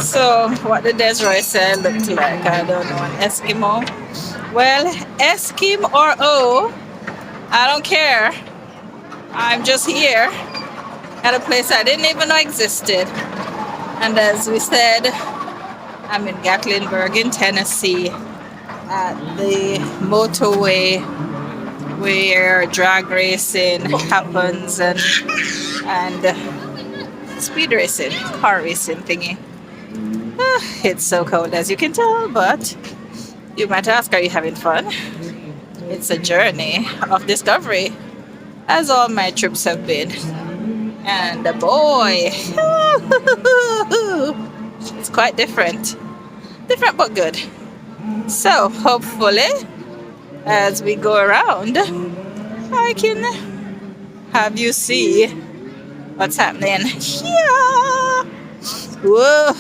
So, what did Desiree say looked like? I don't know. An Eskimo? Well, Eskim or O, I don't care. I'm just here at a place I didn't even know existed. And as we said, I'm in Gatlinburg in Tennessee at the motorway where drag racing happens and speed racing, car racing thingy. It's so cold as you can tell, but you might ask, are you having fun? It's a journey of discovery, as all my trips have been. And boy, it's quite different. Different but good. So hopefully, as we go around, I can have you see what's happening here. Whoa.